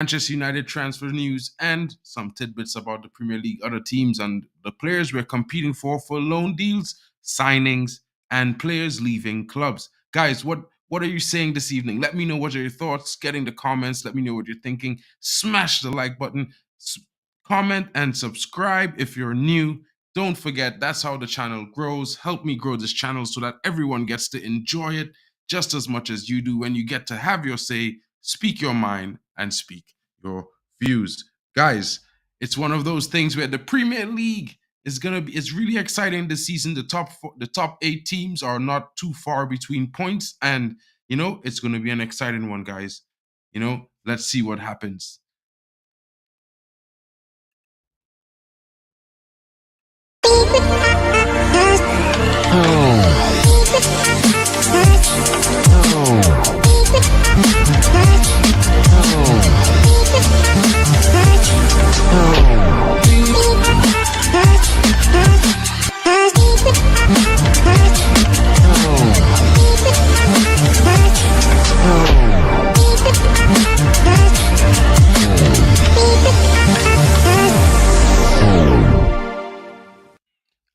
Manchester United transfer news, and some tidbits about the Premier League, other teams, and the players we're competing for loan deals, signings, and players leaving clubs. Guys, what are you saying this evening? Let me know what are your thoughts. Get in the comments. Let me know what you're thinking. Smash the like button, comment, and subscribe if you're new. Don't forget, that's how the channel grows. Help me grow this channel so that everyone gets to enjoy it just as much as you do when you get to have your say, speak your mind, and speak your views. Guys, it's one of those things where the Premier League is gonna be, it's really exciting this season. The top 8 teams are not too far between points, and it's gonna be an exciting one, guys. Let's see what happens.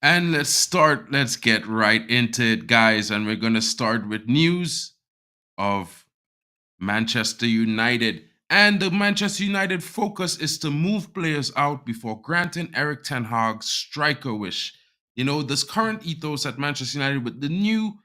And let's get right into it, guys. And we're going to start with news of Manchester United. And the Manchester United focus is to move players out before granting Erik ten Hag's striker wish. This current ethos at Manchester United with the new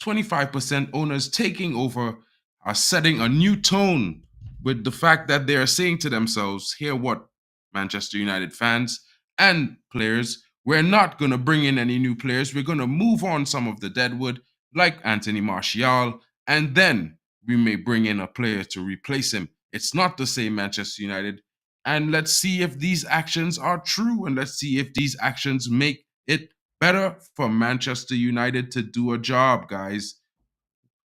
25% owners taking over are setting a new tone with the fact that they are saying to themselves, hear what, Manchester United fans and players, we're not going to bring in any new players. We're going to move on some of the deadwood, like Anthony Martial, and then we may bring in a player to replace him. It's not the same Manchester United. And let's see if these actions are true, and let's see if these actions make it better for Manchester United to do a job, guys.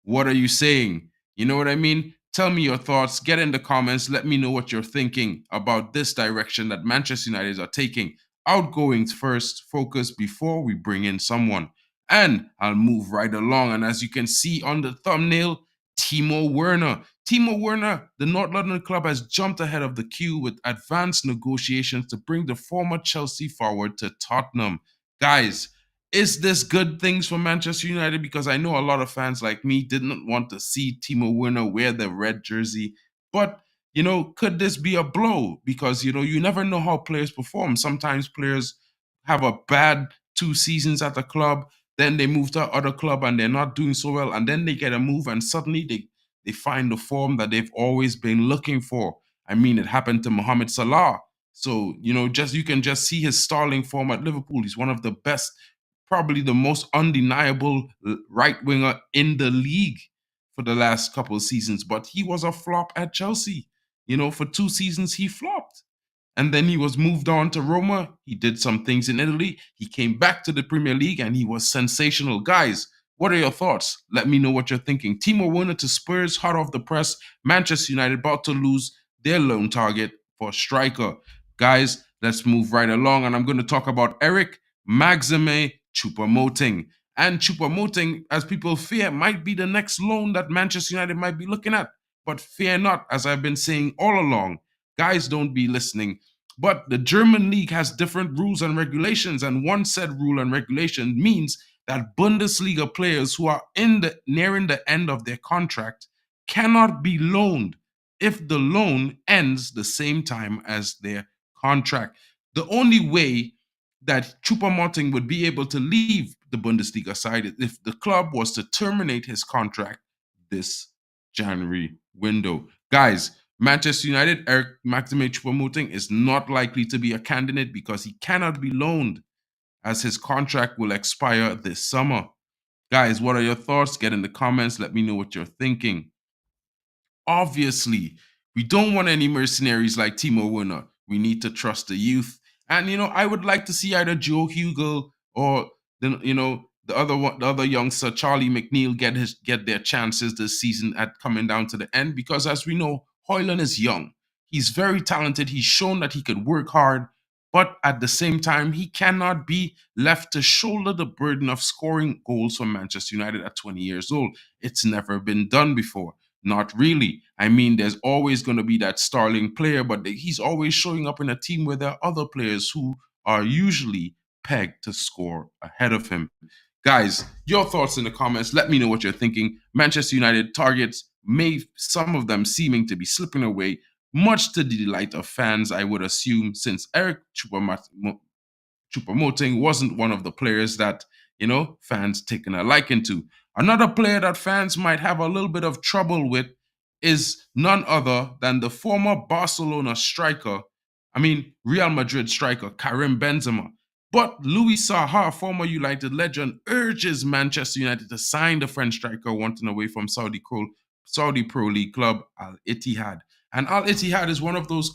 What are you saying? You know what I mean? Tell me your thoughts. Get in the comments. Let me know what you're thinking about this direction that Manchester United are taking. Outgoings first, focus before we bring in someone. And I'll move right along. And as you can see on the thumbnail, Timo Werner. Timo Werner, the North London club, has jumped ahead of the queue with advanced negotiations to bring the former Chelsea forward to Tottenham. Guys, is this good things for Manchester United? Because I know a lot of fans like me didn't want to see Timo Werner wear the red jersey. But, could this be a blow? Because, you never know how players perform. Sometimes players have a bad 2 seasons at the club, then they move to other club and they're not doing so well. And then they get a move and suddenly they find the form that they've always been looking for. I mean, it happened to Mohamed Salah. So, you can just see his starling form at Liverpool. He's one of the best, probably the most undeniable right winger in the league for the last couple of seasons. But he was a flop at Chelsea. For 2 seasons, he flopped. And then he was moved on to Roma. He did some things in Italy. He came back to the Premier League and he was sensational. Guys, what are your thoughts? Let me know what you're thinking. Timo Werner to Spurs, hot off the press. Manchester United about to lose their loan target for striker. Guys, let's move right along. And I'm going to talk about Eric Maxime Choupo-Moting. And Choupo-Moting, as people fear, might be the next loan that Manchester United might be looking at. But fear not, as I've been saying all along. Guys, don't be listening. But the German league has different rules and regulations, and one said rule and regulation means that Bundesliga players who are nearing the end of their contract cannot be loaned if the loan ends the same time as their contract. The only way that Choupo-Moting would be able to leave the Bundesliga side is if the club was to terminate his contract this January window. Guys, Manchester United, Eric Maxime Choupo-Moting is not likely to be a candidate because he cannot be loaned as his contract will expire this summer. Guys, what are your thoughts? Get in the comments. Let me know what you're thinking. Obviously, we don't want any mercenaries like Timo Werner. We need to trust the youth. And, I would like to see either Joe Hugel or, the other youngster, Charlie McNeil, get their chances this season at coming down to the end. Because as we know, Højlund is young. He's very talented. He's shown that he could work hard. But at the same time, he cannot be left to shoulder the burden of scoring goals for Manchester United at 20 years old. It's never been done before. Not really. I mean, there's always going to be that starling player, but he's always showing up in a team where there are other players who are usually pegged to score ahead of him. Guys, your thoughts in the comments. Let me know what you're thinking. Manchester United targets, may some of them seeming to be slipping away, much to the delight of fans, I would assume, since Eric Choupo-Moting wasn't one of the players that, fans taken a liking to. Another player that fans might have a little bit of trouble with is none other than the former Barcelona striker, Real Madrid striker, Karim Benzema. But Louis Saha, former United legend, urges Manchester United to sign the French striker wanting away from Saudi Pro League club Al Ittihad. And Al Ittihad is one of those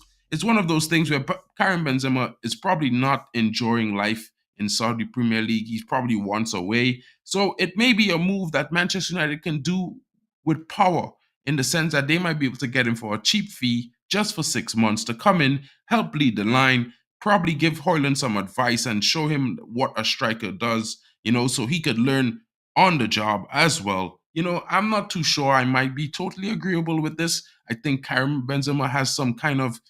things where Karim Benzema is probably not enjoying life in Saudi Premier League. He's probably once away. So it may be a move that Manchester United can do with power, in the sense that they might be able to get him for a cheap fee just for 6 months to come in, help lead the line, probably give Hoyland some advice and show him what a striker does, so he could learn on the job as well. I'm not too sure I might be totally agreeable with this. I think Karim Benzema has some kind of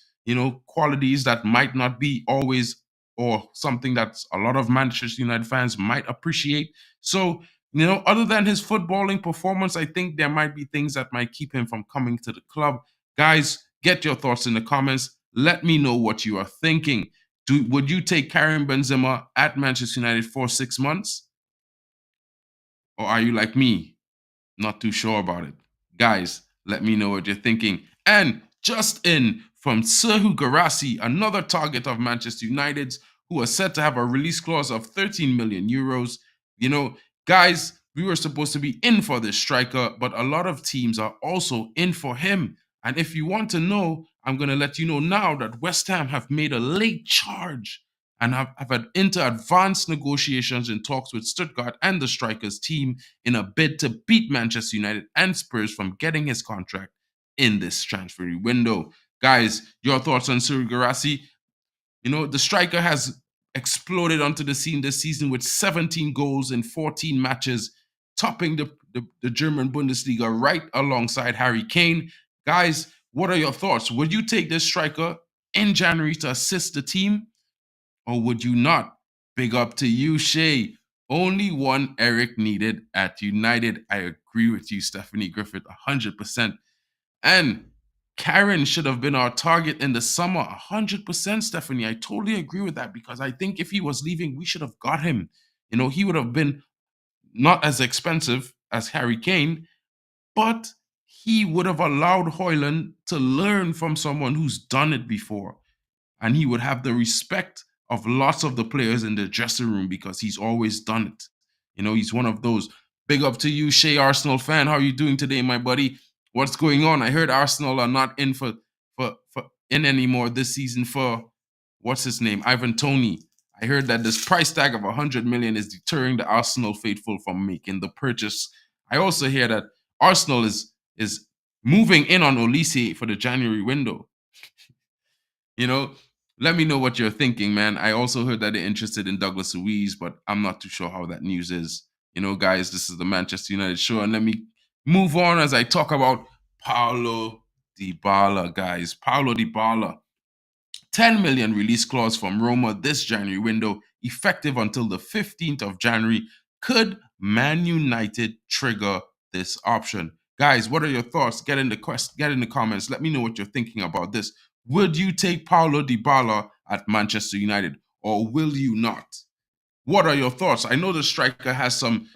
qualities that might not be always, or something that a lot of Manchester United fans might appreciate. So, other than his footballing performance, I think there might be things that might keep him from coming to the club. Guys, get your thoughts in the comments. Let me know what you are thinking. Would you take Karim Benzema at Manchester United for 6 months? Or are you like me? Not too sure about it. Guys, let me know what you're thinking. And just in from Serhu Garassi, another target of Manchester United's, who are said to have a release clause of 13 million euros. Guys, we were supposed to be in for this striker, but a lot of teams are also in for him. And if you want to know, I'm going to let you know now that West Ham have made a late charge and have had into advanced negotiations in talks with Stuttgart and the striker's team in a bid to beat Manchester United and Spurs from getting his contract in this transfer window. Guys, your thoughts on Serhu Garassi? The striker has exploded onto the scene this season with 17 goals in 14 matches, topping the German Bundesliga right alongside Harry Kane. Guys, what are your thoughts? Would you take this striker in January to assist the team, or would you not? Big up to you, Shay. Only one Eric needed at United. I agree with you, Stephanie Griffith, 100%. And Karen should have been our target in the summer, 100%, Stephanie. I totally agree with that, because I think if he was leaving, we should have got him. He would have been not as expensive as Harry Kane, but he would have allowed Hoyland to learn from someone who's done it before. And he would have the respect of lots of the players in the dressing room, because he's always done it. He's one of those. Big up to you, Shay, Arsenal fan. How are you doing today, my buddy? What's going on? I heard Arsenal are not in for in anymore this season for what's his name, Ivan Toney. I heard that this price tag of 100 million is deterring the Arsenal faithful from making the purchase. I also hear that Arsenal is moving in on Olise for the January window. you know, Let me know what you're thinking, man. I also heard that they're interested in Douglas Luiz, but I'm not too sure how that news is. Guys, this is the Manchester United show, and let me move on as I talk about Paulo Dybala, guys. Paulo Dybala, 10 million release clause from Roma this January window, effective until the 15th of January. Could Man United trigger this option? Guys, what are your thoughts? Get in the comments. Let me know what you're thinking about this. Would you take Paulo Dybala at Manchester United, or will you not? What are your thoughts? I know the striker has some,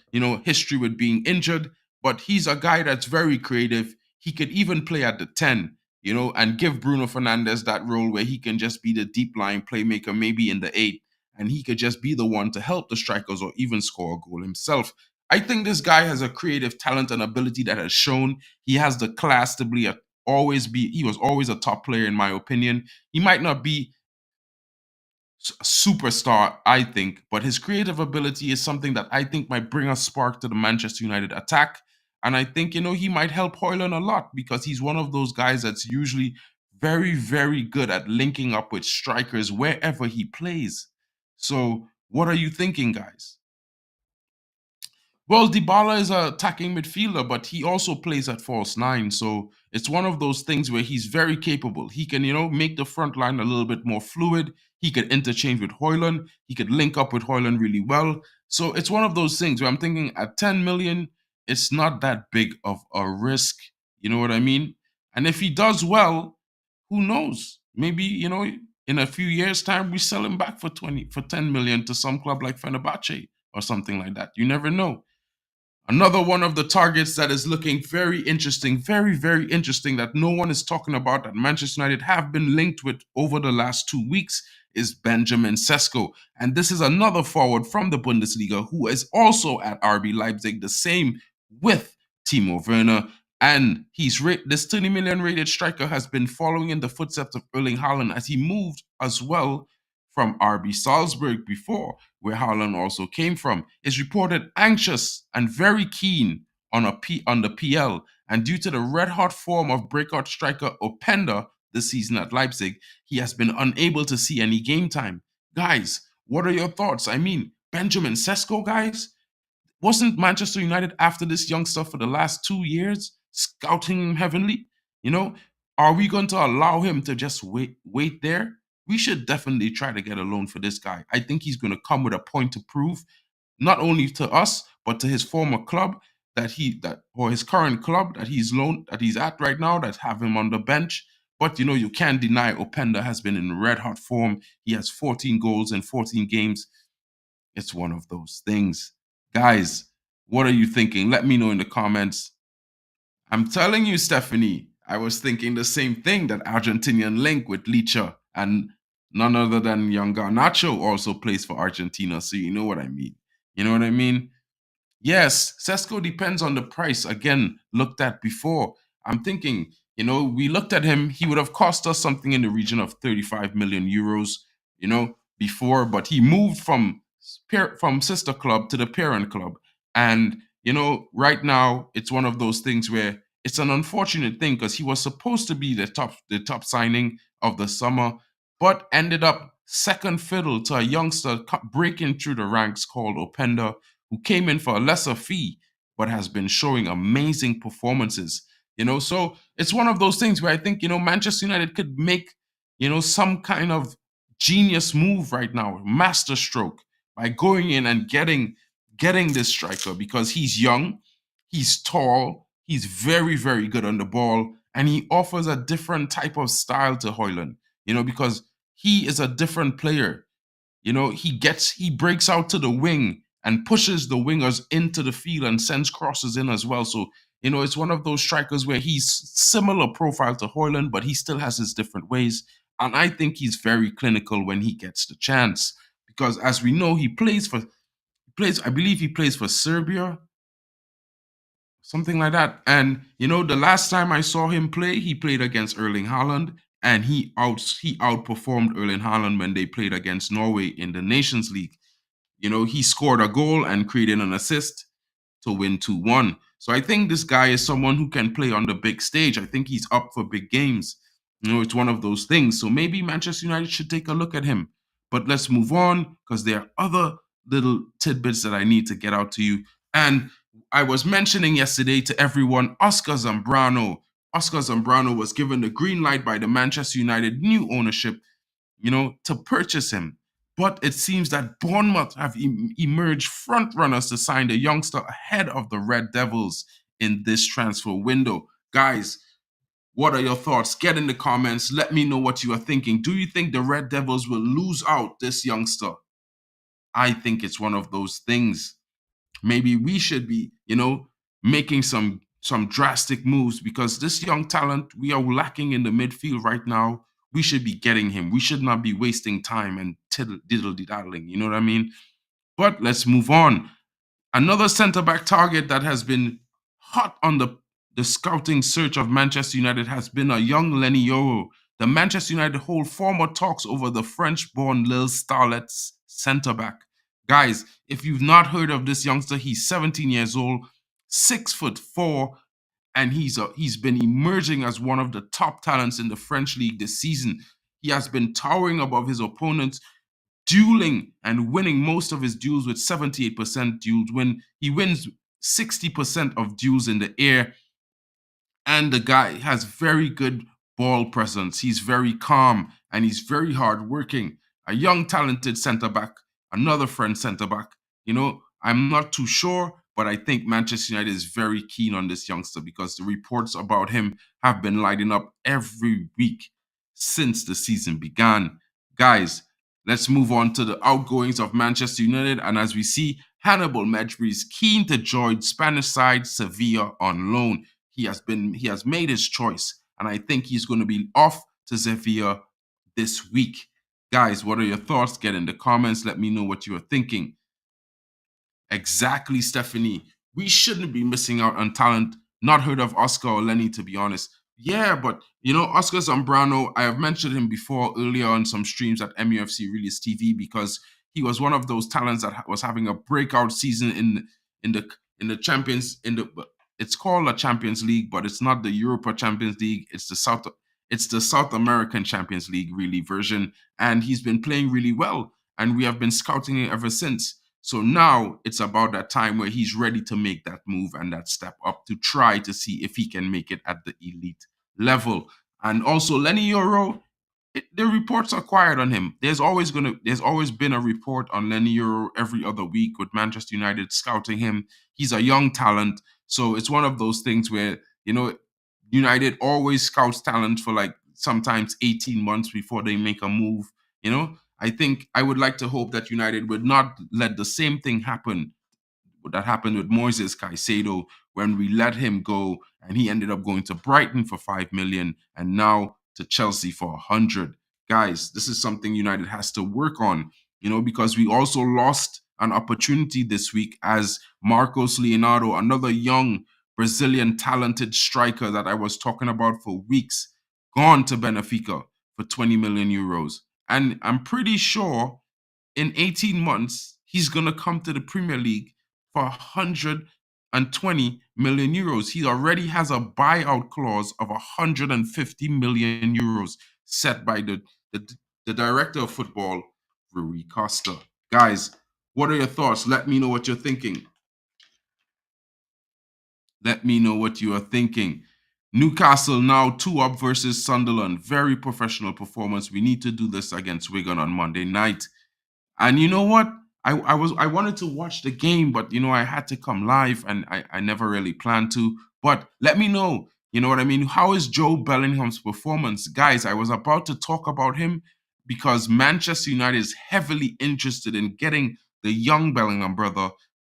history with being injured, but he's a guy that's very creative. He could even play at the 10, and give Bruno Fernandes that role where he can just be the deep line playmaker, maybe in the 8, and he could just be the one to help the strikers or even score a goal himself. I think this guy has a creative talent and ability that has shown. He has the class to he was always a top player in my opinion. He might not be superstar, I think, but his creative ability is something that I think might bring a spark to the Manchester United attack. And I think, he might help Hoyland a lot, because he's one of those guys that's usually very, very good at linking up with strikers wherever he plays. So, what are you thinking, guys? Well, Dybala is an attacking midfielder, but he also plays at false nine. So it's one of those things where he's very capable. He can, make the front line a little bit more fluid. He could interchange with Hoyland. He could link up with Hoyland really well. So it's one of those things where I'm thinking at 10 million, it's not that big of a risk. You know what I mean? And if he does well, who knows? Maybe, in a few years' time, we sell him back for 10 million to some club like Fenerbahce or something like that. You never know. Another one of the targets that is looking very interesting, very, very interesting, that no one is talking about, that Manchester United have been linked with over the last 2 weeks, is Benjamin Sesko. And this is another forward from the Bundesliga who is also at RB Leipzig, the same with Timo Werner. And this 20 million rated striker has been following in the footsteps of Erling Haaland as he moved as well from RB Salzburg before, where Haaland also came from, is reported anxious and very keen on the PL. And due to the red-hot form of breakout striker Openda this season at Leipzig, he has been unable to see any game time. Guys, what are your thoughts? I mean, Benjamin Sesko, guys, wasn't Manchester United after this youngster for the last 2 years, scouting him heavenly? You know, are we going to allow him to just wait there? We should definitely try to get a loan for this guy. I think he's going to come with a point to prove, not only to us but to his former club or his current club that he's at right now, that have him on the bench. But you can't deny Openda has been in red hot form. He has 14 goals in 14 games. It's one of those things. Guys, what are you thinking? Let me know in the comments. I'm telling you, Stephanie, I was thinking the same thing, that Argentinian link with Licha, and none other than young Garnacho also plays for Argentina. So you know what I mean. You know what I mean? Yes, Sesko depends on the price. Again, looked at before. I'm thinking, we looked at him, he would have cost us something in the region of 35 million euros, before, but he moved from sister club to the parent club. And, right now it's one of those things where it's an unfortunate thing, because he was supposed to be the top signing of the summer, but ended up second fiddle to a youngster breaking through the ranks called Openda, who came in for a lesser fee but has been showing amazing performances. So it's one of those things where I think, Manchester United could make, some kind of genius move right now, master stroke, by going in and getting this striker, because he's young, he's tall, he's very, very good on the ball, and he offers a different type of style to Hoyland, because he is a different player. He breaks out to the wing and pushes the wingers into the field and sends crosses in as well. So, it's one of those strikers where he's similar profile to Hoyland, but he still has his different ways. And I think he's very clinical when he gets the chance. Because as we know, I believe he plays for Serbia, something like that. And the last time I saw him play, he played against Erling Haaland, and he outperformed Erling Haaland when they played against Norway in the Nations League. He scored a goal and created an assist to win 2-1. So I think this guy is someone who can play on the big stage. I think he's up for big games. It's one of those things. So maybe Manchester United should take a look at him. But let's move on, because there are other little tidbits that I need to get out to you. And I was mentioning yesterday to everyone, Oscar Zambrano. Oscar Zambrano was given the green light by the Manchester United new ownership, to purchase him. But it seems that Bournemouth have emerged front runners to sign the youngster ahead of the Red Devils in this transfer window. Guys, what are your thoughts? Get in the comments. Let me know what you are thinking. Do you think the Red Devils will lose out this youngster? I think it's one of those things. Maybe we should be, making some drastic moves, because this young talent we are lacking in the midfield right now. We should be getting him. We should not be wasting time and diddle-daddling. You know what I mean? But let's move on. Another centre-back target that has been hot on the scouting search of Manchester United has been a young Lenny Yoro. The Manchester United hold former talks over the French-born Lille Starlets centre-back. Guys, if you've not heard of this youngster, he's 17 years old, 6'4", and he's been emerging as one of the top talents in the French league this season. He has been towering above his opponents, dueling and winning most of his duels with 78% duels win. He wins 60% of duels in the air, and the guy has very good ball presence. He's very calm and he's very hardworking. A young, talented centre back, another friend centre back. I'm not too sure, but I think Manchester United is very keen on this youngster because the reports about him have been lighting up every week since the season began. Guys, let's move on to the outgoings of Manchester United. And as we see, Hannibal Mejbri is keen to join Spanish side Sevilla on loan. He has made his choice, and I think he's going to be off to Sevilla this week. Guys, what are your thoughts? Get in the comments. Let me know what you are thinking. Exactly, Stephanie. We shouldn't be missing out on talent. Not heard of Oscar or Lenny, to be honest. Yeah, but Oscar Zambrano, I have mentioned him before earlier on some streams at MUFC Release TV because he was one of those talents that was having a breakout season in the in the Champions in the it's called a Champions League, but it's not the Europa Champions League. It's the South American Champions League really version, and he's been playing really well, and we have been scouting him ever since. So now it's about that time where he's ready to make that move and that step up to try to see if he can make it at the elite level. And also Lenny Euro, the reports are quiet on him. There's always been a report on Lenny Euro every other week with Manchester United scouting him. He's a young talent, so it's one of those things where United always scouts talent for like sometimes 18 months before they make a move. I think I would like to hope that United would not let the same thing happen that happened with Moises Caicedo when we let him go and he ended up going to Brighton for 5 million and now to Chelsea for 100. Guys, this is something United has to work on, because we also lost an opportunity this week as Marcos Leonardo, another young Brazilian talented striker that I was talking about for weeks, gone to Benfica for 20 million euros. And I'm pretty sure in 18 months, he's going to come to the Premier League for 120 million euros. He already has a buyout clause of 150 million euros set by the director of football, Rui Costa. Guys, what are your thoughts? Let me know what you're thinking. Let me know what you are thinking. Newcastle now 2-up versus Sunderland. Very professional performance. We need to do this against Wigan on Monday night. And you know what? I wanted to watch the game, but I had to come live and I never really planned to. But let me know, you know what I mean? How is Joe Bellingham's performance? Guys, I was about to talk about him because Manchester United is heavily interested in getting the young Bellingham brother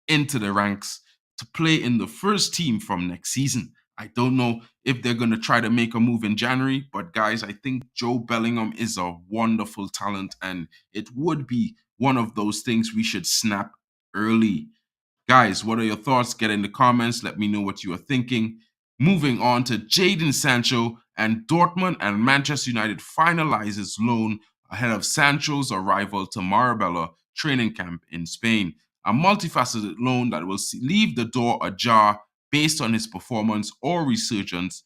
into the ranks to play in the first team from next season. I don't know if they're going to try to make a move in January, but guys, I think Joe Bellingham is a wonderful talent and it would be one of those things we should snap early. Guys, what are your thoughts? Get in the comments. Let me know what you are thinking. Moving on to Jadon Sancho, and Dortmund and Manchester United finalizes loan ahead of Sancho's arrival to Marbella training camp in Spain. A multifaceted loan that will leave the door ajar based on his performance or resurgence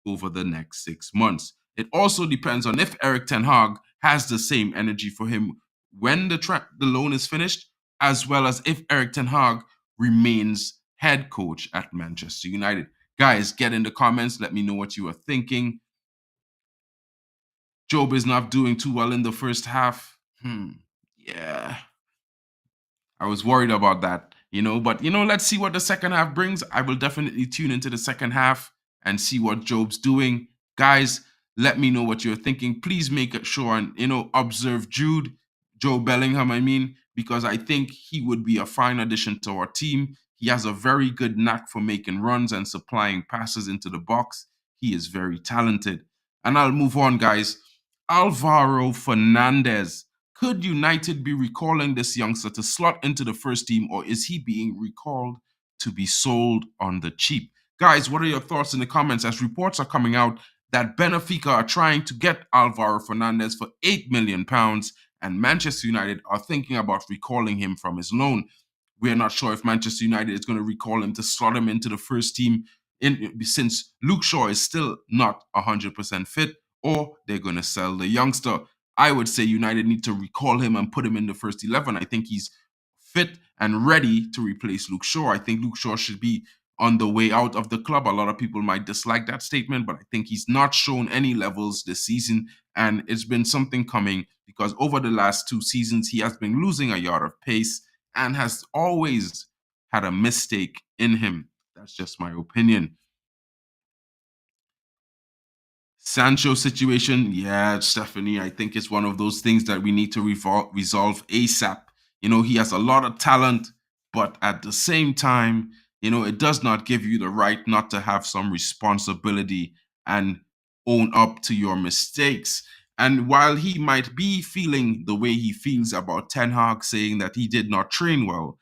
over the next 6 months. It also depends on if Eric Ten Hag has the same energy for him when the loan is finished, as well as if Eric Ten Hag remains head coach at Manchester United. Guys, get in the comments. Let me know what you are thinking. Job is not doing too well in the first half. Yeah. I was worried about that, but let's see what the second half brings. I will definitely tune into the second half and see what Job's doing. Guys, let me know what you're thinking. Please make it sure and observe Joe Bellingham, because I think he would be a fine addition to our team. He has a very good knack for making runs and supplying passes into the box. He is very talented. And I'll move on, guys. Alvaro Fernandez. Could United be recalling this youngster to slot into the first team, or is he being recalled to be sold on the cheap? Guys, what are your thoughts in the comments as reports are coming out that Benfica are trying to get Alvaro Fernandez for £8 million and Manchester United are thinking about recalling him from his loan. We're not sure if Manchester United is going to recall him to slot him into the first team since Luke Shaw is still not 100% fit, or they're going to sell the youngster. I would say United need to recall him and put him in the first 11. I think he's fit and ready to replace Luke Shaw. I think Luke Shaw should be on the way out of the club. A lot of people might dislike that statement, but I think he's not shown any levels this season. And it's been something coming because over the last 2 seasons, he has been losing a yard of pace and has always had a mistake in him. That's just my opinion. Sancho situation, yeah, Stephanie, I think it's one of those things that we need to resolve ASAP. He has a lot of talent, but at the same time, it does not give you the right not to have some responsibility and own up to your mistakes. And while he might be feeling the way he feels about Ten Hag saying that he did not train well,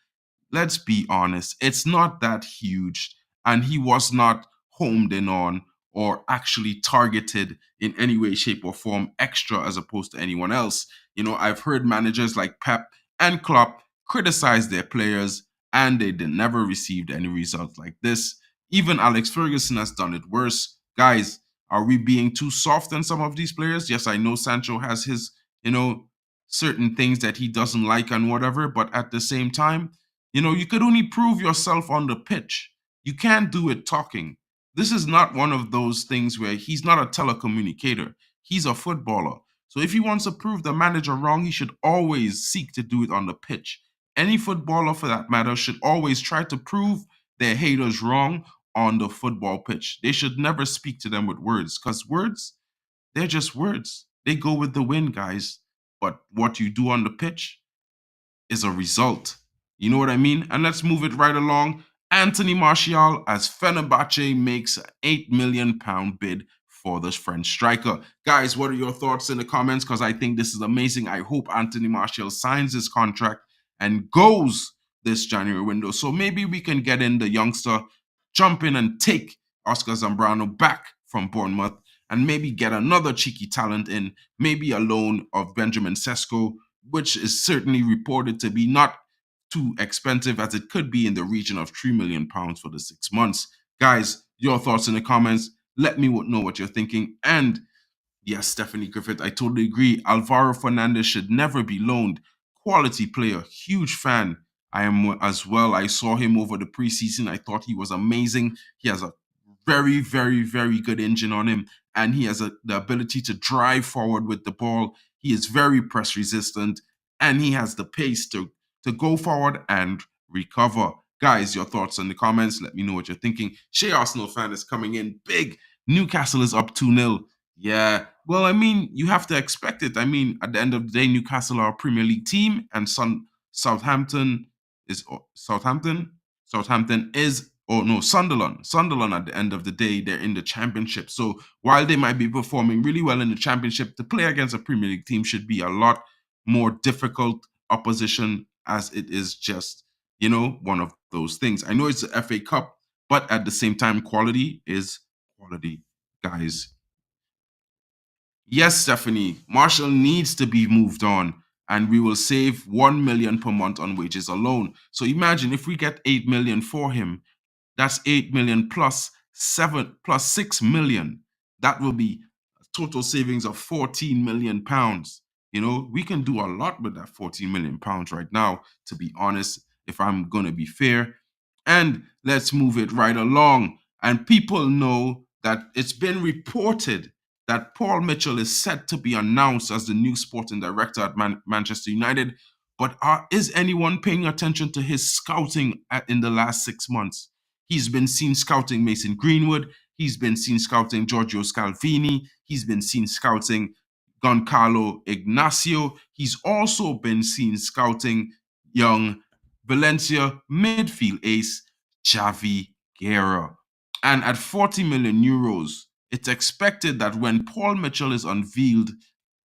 let's be honest, it's not that huge. And he was not homed in on or actually targeted in any way, shape, or form extra as opposed to anyone else. I've heard managers like Pep and Klopp criticize their players and they never received any results like this. Even Alex Ferguson has done it worse. Guys, are we being too soft on some of these players? Yes, I know Sancho has his, certain things that he doesn't like and whatever, but at the same time, you could only prove yourself on the pitch. You can't do it talking. This is not one of those things where he's not a telecommunicator. He's a footballer. So if he wants to prove the manager wrong, he should always seek to do it on the pitch. Any footballer, for that matter, should always try to prove their haters wrong on the football pitch. They should never speak to them with words because words, they're just words. They go with the wind, guys. But what you do on the pitch, is a result. You know what I mean? And let's move it right along. Anthony Martial as Fenerbahce makes an £8 million bid for the French striker. Guys, what are your thoughts in the comments? Because I think this is amazing. I hope Anthony Martial signs his contract and goes this January window. So maybe we can get in the youngster, jump in and take Oscar Zambrano back from Bournemouth and maybe get another cheeky talent in, maybe a loan of Benjamin Sesko, which is certainly reported to be not too expensive as it could be in the region of £3 million for the 6 months. Guys, your thoughts in the comments. Let me know what you're thinking. And yes, Stephanie Griffith, I totally agree. Alvaro Fernandez should never be loaned. Quality player, huge fan. I am as well. I saw him over the preseason. I thought he was amazing. He has a very, very, very good engine on him, and he has the ability to drive forward with the ball. He is very press resistant, and he has the pace to go forward and recover. Guys, your thoughts in the comments. Let me know what you're thinking. Shea Arsenal fan is coming in big. Newcastle is up 2-0. Yeah. Well, I mean, you have to expect it. I mean, at the end of the day, Newcastle are a Premier League team, and Southampton is Southampton. Southampton is oh no, Sunderland. Sunderland at the end of the day, they're in the championship. So while they might be performing really well in the championship, to play against a Premier League team should be a lot more difficult opposition as it is just, one of those things. I know it's the FA Cup, but at the same time, quality is quality, guys. Yes, Stephanie, Marshall needs to be moved on, and we will save 1 million per month on wages alone. So imagine if we get 8 million for him, that's 8 million plus 6 million. That will be a total savings of 14 million pounds. We can do a lot with that 14 million pounds right now, to be honest, if I'm going to be fair. And let's move it right along. And people know that it's been reported that Paul Mitchell is set to be announced as the new sporting director at Manchester United. But is anyone paying attention to his scouting in the last 6 months? He's been seen scouting Mason Greenwood. He's been seen scouting Giorgio Scalvini. He's been seen scouting Goncalo Ignacio. He's also been seen scouting young Valencia midfield ace Xavi Guerra. And at 40 million euros, it's expected that when Paul Mitchell is unveiled,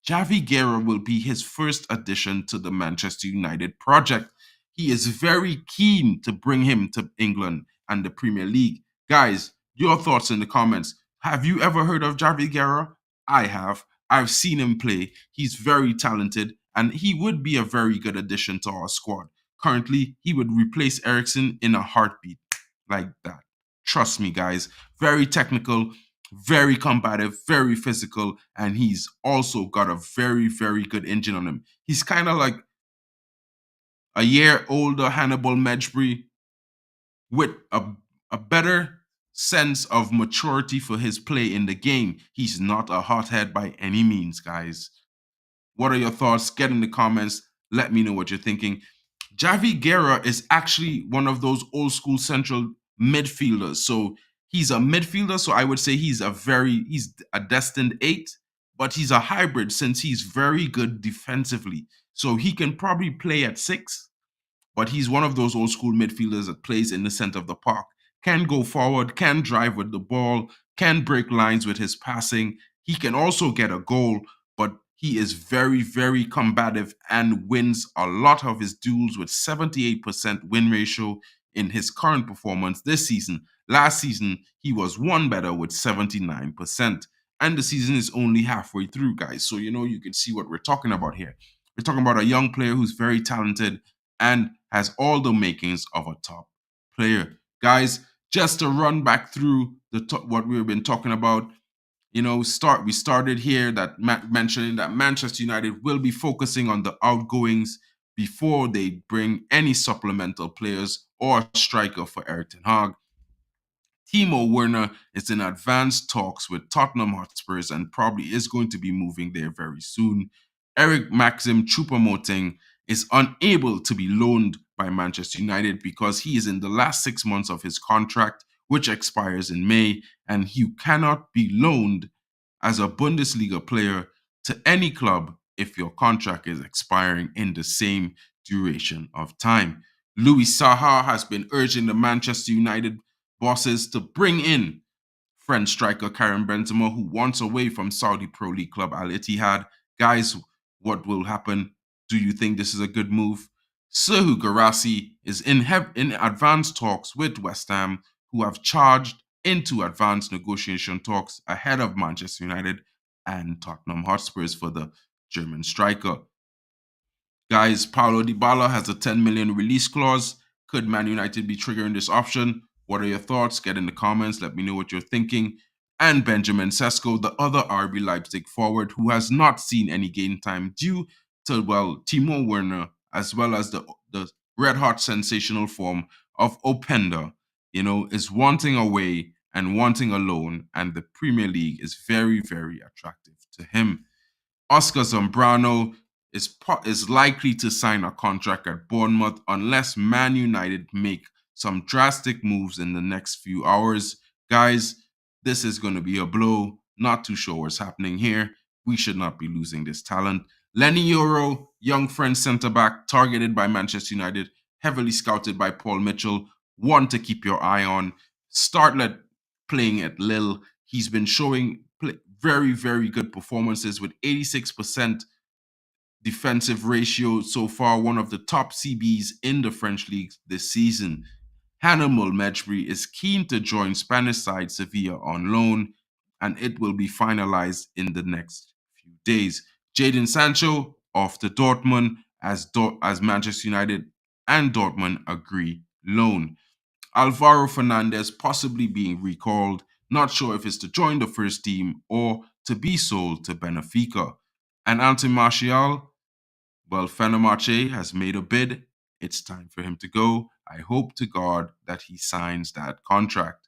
Javi Guerra will be his first addition to the Manchester United project. He is very keen to bring him to England and the Premier League. Guys, your thoughts in the comments. Have you ever heard of Javi Guerra? I have. I've seen him play. He's very talented and he would be a very good addition to our squad. Currently, he would replace Ericsson in a heartbeat like that. Trust me, guys. Very technical, very combative, very physical, and he's also got a very, very good engine on him. He's kind of like A year older Hannibal Mejbri with a better sense of maturity for his play in the game. He's not a hothead by any means, guys. What are your thoughts? Get in the comments. Let me know what you're thinking. Javi Guerra is actually one of those old school central midfielders. So he's a midfielder. So I would say he's a destined eight, but he's a hybrid since he's very good defensively. So he can probably play at six, but he's one of those old school midfielders that plays in the center of the park, can go forward, can drive with the ball, can break lines with his passing. He can also get a goal, but he is very, very combative and wins a lot of his duels with 78% win ratio in his current performance this season. Last season, he was one better with 79%. And the season is only halfway through, guys. So, you can see what we're talking about here. We're talking about a young player who's very talented and has all the makings of a top player. Guys, just to run back through what we've been talking about, we started here that mentioning that Manchester United will be focusing on the outgoings before they bring any supplemental players or striker for Eric Ten Hag. Timo Werner is in advanced talks with Tottenham Hotspurs and probably is going to be moving there very soon. Eric Maxim Choupo-Moting is unable to be loaned by Manchester United because he is in the last 6 months of his contract, which expires in May, and you cannot be loaned as a Bundesliga player to any club if your contract is expiring in the same duration of time. Louis Saha has been urging the Manchester United bosses to bring in French striker Karim Benzema, who wants away from Saudi Pro League club Al Ittihad. Guys, what will happen? Do you think this is a good move? Serhou Guirassy is in advanced talks with West Ham, who have charged into advanced negotiation talks ahead of Manchester United and Tottenham Hotspurs for the German striker. Guys, Paulo Dybala has a 10 million release clause. Could Man United be triggering this option? What are your thoughts? Get in the comments. Let me know what you're thinking. And Benjamin Sesko, the other RB Leipzig forward, who has not seen any game time due to, Timo Werner, as well as the red hot sensational form of Openda, is wanting away and wanting a loan. And the Premier League is very, very attractive to him. Oscar Zambrano is likely to sign a contract at Bournemouth unless Man United make some drastic moves in the next few hours. Guys, this is going to be a blow. Not too sure what's happening here. We should not be losing this talent. Lenny Euro, young French centre back, targeted by Manchester United, heavily scouted by Paul Mitchell, one to keep your eye on. Startlet playing at Lille. He's been showing very, very good performances with 86% defensive ratio so far, one of the top CBs in the French league this season. Hannibal Mejbri is keen to join Spanish side Sevilla on loan, and it will be finalized in the next few days. Jadon Sancho off to Dortmund as Manchester United and Dortmund agree loan. Alvaro Fernandez possibly being recalled. Not sure if it's to join the first team or to be sold to Benfica. And Anthony Martial, Fenerbahce has made a bid. It's time for him to go. I hope to God that he signs that contract.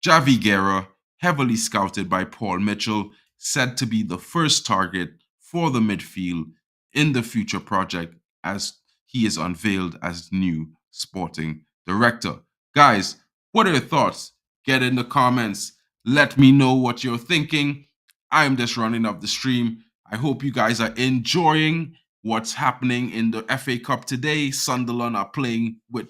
Javi Guerra, heavily scouted by Paul Mitchell, said to be the first target for the midfield in the future project as he is unveiled as new sporting director. Guys, what are your thoughts? Get in the comments. Let me know what you're thinking. I'm just running up the stream. I hope you guys are enjoying what's happening in the FA Cup today. Sunderland are playing with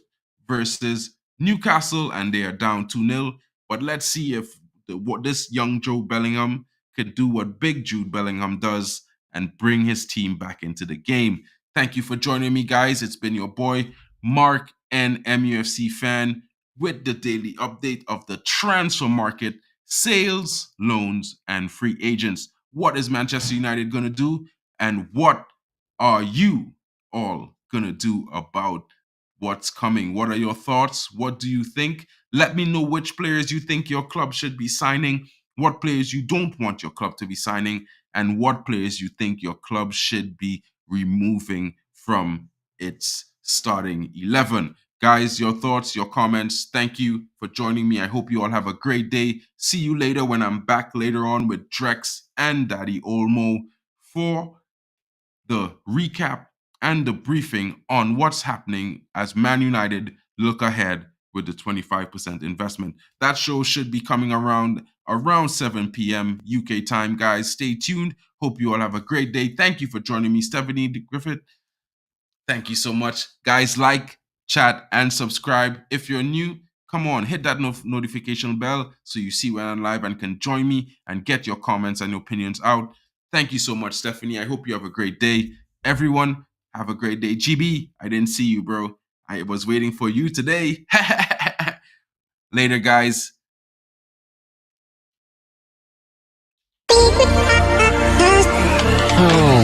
versus Newcastle and they are down 2-0. But let's see if what this young Joe Bellingham could do what big Jude Bellingham does and bring his team back into the game. Thank you for joining me, guys. It's been your boy, Mark and MUFC fan, with the daily update of the transfer market, sales, loans, and free agents. What is Manchester United going to do? And what are you all going to do about what's coming? What are your thoughts? What do you think? Let me know which players you think your club should be signing, what players you don't want your club to be signing, and what players you think your club should be removing from its starting 11. Guys, your thoughts, your comments. Thank you for joining me. I hope you all have a great day. See you later when I'm back later on with Drex and Daddy Olmo for the recap and the briefing on what's happening as Man United look ahead with the 25% investment. That show should be coming around 7 p.m. UK time, guys. Stay tuned. Hope you all have a great day. Thank you for joining me, Stephanie Griffith. Thank you so much. Guys, like, chat, and subscribe. If you're new, come on, hit that notification bell so you see when I'm live and can join me and get your comments and opinions out. Thank you so much, Stephanie. I hope you have a great day. Everyone, have a great day. GB, I didn't see you, bro. I was waiting for you today. Later, guys. Oh.